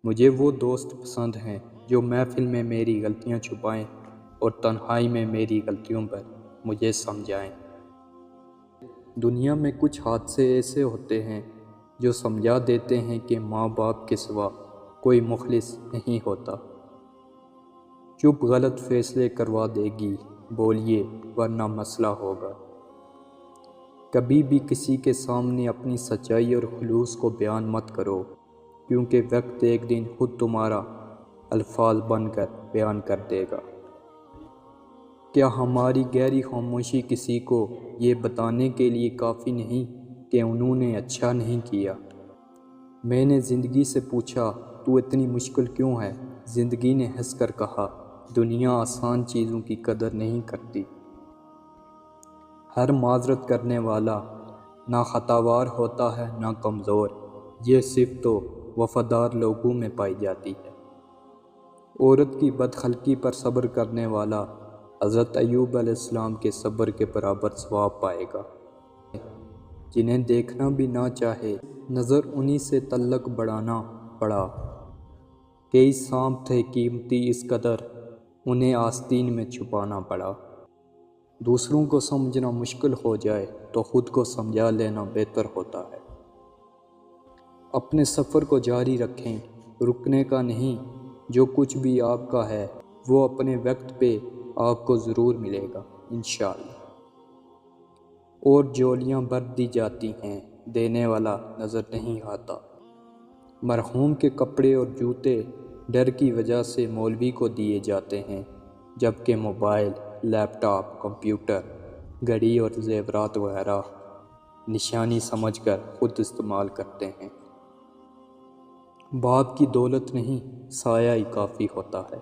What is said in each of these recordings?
مجھے وہ دوست پسند ہیں جو محفل میں میری غلطیاں چھپائیں اور تنہائی میں میری غلطیوں پر مجھے سمجھائیں۔ دنیا میں کچھ حادثے ایسے ہوتے ہیں جو سمجھا دیتے ہیں کہ ماں باپ کے سوا کوئی مخلص نہیں ہوتا۔ چپ غلط فیصلے کروا دے گی، بولیے ورنہ مسئلہ ہوگا۔ کبھی بھی کسی کے سامنے اپنی سچائی اور خلوص کو بیان مت کرو، کیونکہ وقت ایک دن خود تمہارا الفاظ بن کر بیان کر دے گا۔ کیا ہماری گہری خاموشی کسی کو یہ بتانے کے لیے کافی نہیں کہ انہوں نے اچھا نہیں کیا؟ میں نے زندگی سے پوچھا، تو اتنی مشکل کیوں ہے؟ زندگی نے ہنس کر کہا، دنیا آسان چیزوں کی قدر نہیں کرتی۔ ہر معذرت کرنے والا نہ خطاوار ہوتا ہے نہ کمزور، یہ صرف تو وفادار لوگوں میں پائی جاتی ہے۔ عورت کی بدخلقی پر صبر کرنے والا حضرت ایوب علیہ السلام کے صبر کے برابر ثواب پائے گا۔ جنہیں دیکھنا بھی نہ چاہے، نظر انہی سے تعلق بڑھانا پڑا۔ کئی سانپ تھے قیمتی اس قدر، انہیں آستین میں چھپانا پڑا۔ دوسروں کو سمجھنا مشکل ہو جائے تو خود کو سمجھا لینا بہتر ہوتا ہے۔ اپنے سفر کو جاری رکھیں، رکنے کا نہیں۔ جو کچھ بھی آپ کا ہے وہ اپنے وقت پہ آپ کو ضرور ملے گا انشاءاللہ۔ اور جولیاں بھر دی جاتی ہیں، دینے والا نظر نہیں آتا۔ مرحوم کے کپڑے اور جوتے ڈر کی وجہ سے مولوی کو دیے جاتے ہیں، جبکہ موبائل، لیپ ٹاپ، کمپیوٹر، گھڑی اور زیورات وغیرہ نشانی سمجھ کر خود استعمال کرتے ہیں۔ باپ کی دولت نہیں، سایہ ہی کافی ہوتا ہے۔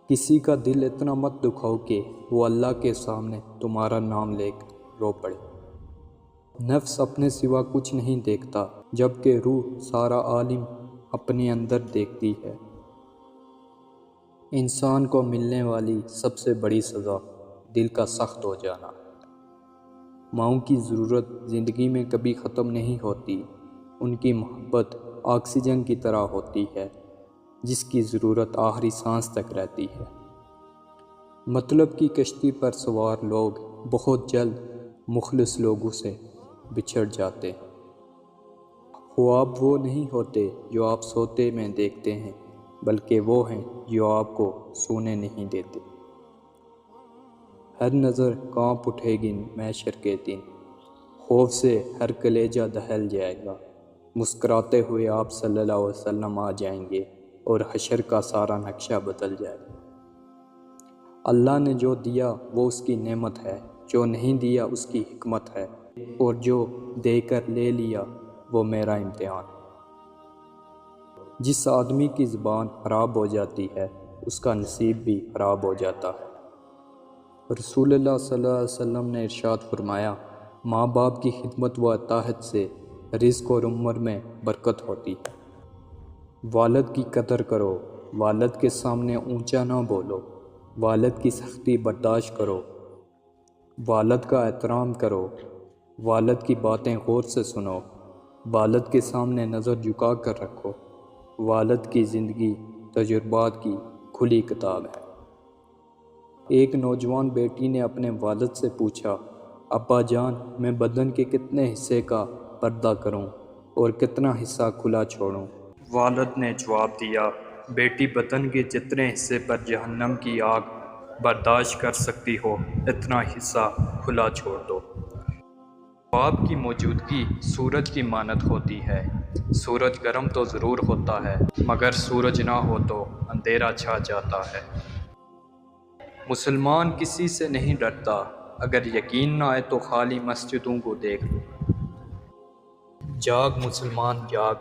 کسی کا دل اتنا مت دکھاؤ کہ وہ اللہ کے سامنے تمہارا نام لے کر رو پڑے۔ نفس اپنے سوا کچھ نہیں دیکھتا، جبکہ روح سارا عالم اپنے اندر دیکھتی ہے۔ انسان کو ملنے والی سب سے بڑی سزا دل کا سخت ہو جانا ہے۔ ماؤں کی ضرورت زندگی میں کبھی ختم نہیں ہوتی۔ ان کی محبت آکسیجن کی طرح ہوتی ہے، جس کی ضرورت آخری سانس تک رہتی ہے۔ مطلب کی کشتی پر سوار لوگ بہت جلد مخلص لوگوں سے بچھڑ جاتے ہیں۔ خواب وہ نہیں ہوتے جو آپ سوتے میں دیکھتے ہیں، بلکہ وہ ہیں جو آپ کو سونے نہیں دیتے۔ ہر نظر کانپ اٹھے گی محشر کے دن، خوف سے ہر کلیجہ دہل جائے گا۔ مسکراتے ہوئے آپ صلی اللہ علیہ وسلم آ جائیں گے اور حشر کا سارا نقشہ بدل جائے گا۔ اللہ نے جو دیا وہ اس کی نعمت ہے، جو نہیں دیا اس کی حکمت ہے، اور جو دے کر لے لیا وہ میرا امتحان ہے۔ جس آدمی کی زبان خراب ہو جاتی ہے اس کا نصیب بھی خراب ہو جاتا ہے۔ رسول اللہ صلی اللہ علیہ وسلم نے ارشاد فرمایا، ماں باپ کی خدمت و اطاعت سے رزق اور عمر میں برکت ہوتی ہے۔ والد کی قدر کرو، والد کے سامنے اونچا نہ بولو، والد کی سختی برداشت کرو، والد کا احترام کرو، والد کی باتیں غور سے سنو، والد کے سامنے نظر جھکا کر رکھو۔ والد کی زندگی تجربات کی کھلی کتاب ہے۔ ایک نوجوان بیٹی نے اپنے والد سے پوچھا، ابا جان، میں بدن کے کتنے حصے کا پردہ کروں اور کتنا حصہ کھلا چھوڑوں؟ والد نے جواب دیا، بیٹی، بدن کے جتنے حصے پر جہنم کی آگ برداشت کر سکتی ہو اتنا حصہ کھلا چھوڑ دو۔ خواب کی موجودگی سورج کی مانند ہوتی ہے۔ سورج گرم تو ضرور ہوتا ہے، مگر سورج نہ ہو تو اندھیرا چھا جاتا ہے۔ مسلمان کسی سے نہیں ڈرتا، اگر یقین نہ آئے تو خالی مسجدوں کو دیکھ لو۔ جاگ مسلمان جاگ،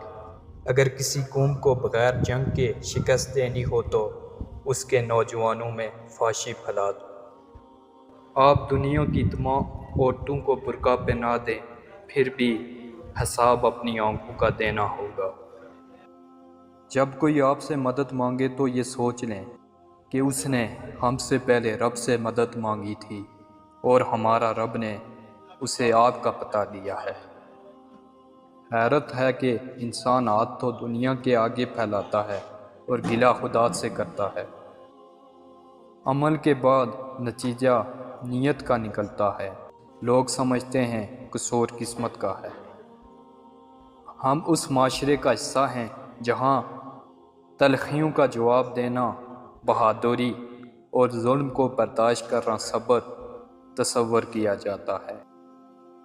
اگر کسی قوم کو بغیر جنگ کے شکست دینی ہو تو اس کے نوجوانوں میں فحاشی پھیلا دو۔ آپ دنیا کی تمام عورتوں کو برقع پہنا دیں، پھر بھی حساب اپنی آنکھوں کا دینا ہوگا۔ جب کوئی آپ سے مدد مانگے تو یہ سوچ لیں کہ اس نے ہم سے پہلے رب سے مدد مانگی تھی اور ہمارا رب نے اسے آپ کا پتہ دیا ہے۔ حیرت ہے کہ انسان ہاتھ تو دنیا کے آگے پھیلاتا ہے اور گلہ خدا سے کرتا ہے، عمل کے بعد نتیجہ نیت کا نکلتا ہے۔ لوگ سمجھتے ہیں قصور قسمت کا ہے۔ ہم اس معاشرے کا حصہ ہیں جہاں تلخیوں کا جواب دینا بہادری اور ظلم کو برداشت کرنا صبر تصور کیا جاتا ہے۔